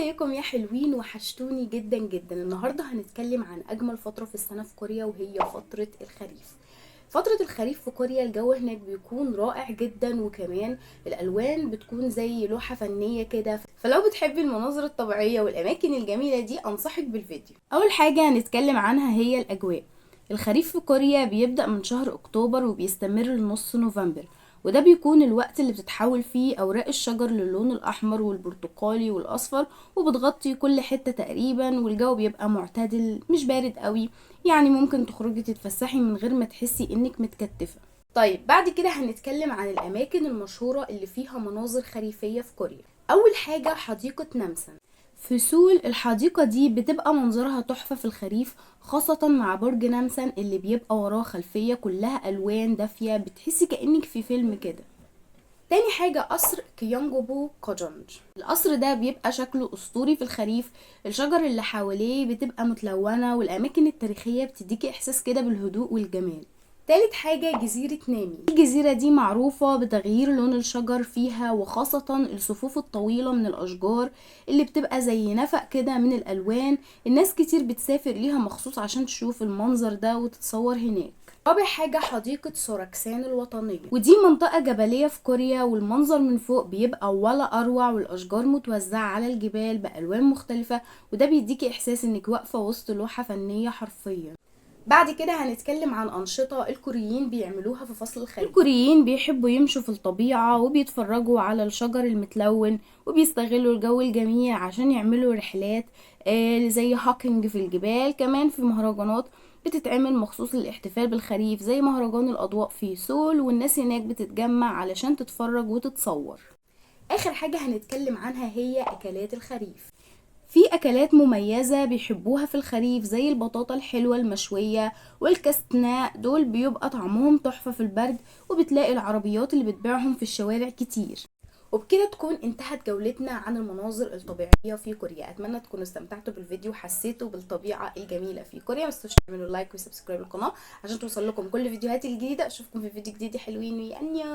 ازيكم يا حلوين؟ وحشتوني جدا جدا. النهارده هنتكلم عن اجمل فتره في السنه في كوريا، وهي فتره الخريف. فتره الخريف في كوريا الجو هناك بيكون رائع جدا، وكمان الالوان بتكون زي لوحه فنيه كده. فلو بتحبي المناظر الطبيعيه والاماكن الجميله دي انصحك بالفيديو. اول حاجه هنتكلم عنها هي الاجواء. الخريف في كوريا بيبدأ من شهر اكتوبر وبيستمر لنص نوفمبر، وده بيكون الوقت اللي بتتحول فيه اوراق الشجر للون الاحمر والبرتقالي والاصفر، وبتغطي كل حتة تقريبا، والجو بيبقى معتدل مش بارد قوي. يعني ممكن تخرجي تتفسحي من غير ما تحسي انك متكتفة. طيب بعد كده هنتكلم عن الاماكن المشهورة اللي فيها مناظر خريفية في كوريا. اول حاجة حديقة نامسان في سول. الحديقة دي بتبقى منظرها تحفة في الخريف، خاصة مع برج نامسان اللي بيبقى وراه خلفية كلها ألوان دافية، بتحسي كأنك في فيلم كده. تاني حاجة قصر كيونجوبو كوجونج. القصر ده بيبقى شكله أسطوري في الخريف، الشجر اللي حواليه بتبقى متلونة، والأماكن التاريخية بتديكي إحساس كده بالهدوء والجمال. تالت حاجة جزيرة نامي. الجزيرة دي معروفة بتغيير لون الشجر فيها، وخاصة الصفوف الطويلة من الأشجار اللي بتبقى زي نفق كده من الألوان. الناس كتير بتسافر ليها مخصوص عشان تشوف المنظر ده وتتصور هناك. رابع حاجة حديقة سوراكسان الوطنية، ودي منطقة جبلية في كوريا، والمنظر من فوق بيبقى ولا أروع، والأشجار متوزعة على الجبال بألوان مختلفة، وده بيديكي إحساس إنك واقفة وسط لوحة فنية حرفيا. بعد كده هنتكلم عن أنشطة الكوريين بيعملوها في فصل الخريف. الكوريين بيحبوا يمشوا في الطبيعة وبيتفرجوا على الشجر المتلون، وبيستغلوا الجو الجميل عشان يعملوا رحلات زي هاكينج في الجبال. كمان في مهرجانات بتتعمل مخصوص للاحتفال بالخريف، زي مهرجان الأضواء في سول، والناس هناك بتتجمع علشان تتفرج وتتصور. آخر حاجة هنتكلم عنها هي أكلات الخريف. في اكلات مميزة بيحبوها في الخريف، زي البطاطا الحلوة المشوية والكاستناء. دول بيبقى طعمهم تحفة في البرد، وبتلاقي العربيات اللي بتبيعهم في الشوارع كتير. وبكده تكون انتهت جولتنا عن المناظر الطبيعية في كوريا. اتمنى تكونوا استمتعتوا بالفيديو وحسيتوا بالطبيعة الجميلة في كوريا. ما تنسوش تعملوا لايك وسبسكرايب القناة عشان توصل لكم كل فيديوهاتي الجديدة. اشوفكم في فيديو جديد يا حلوين، وي انيو.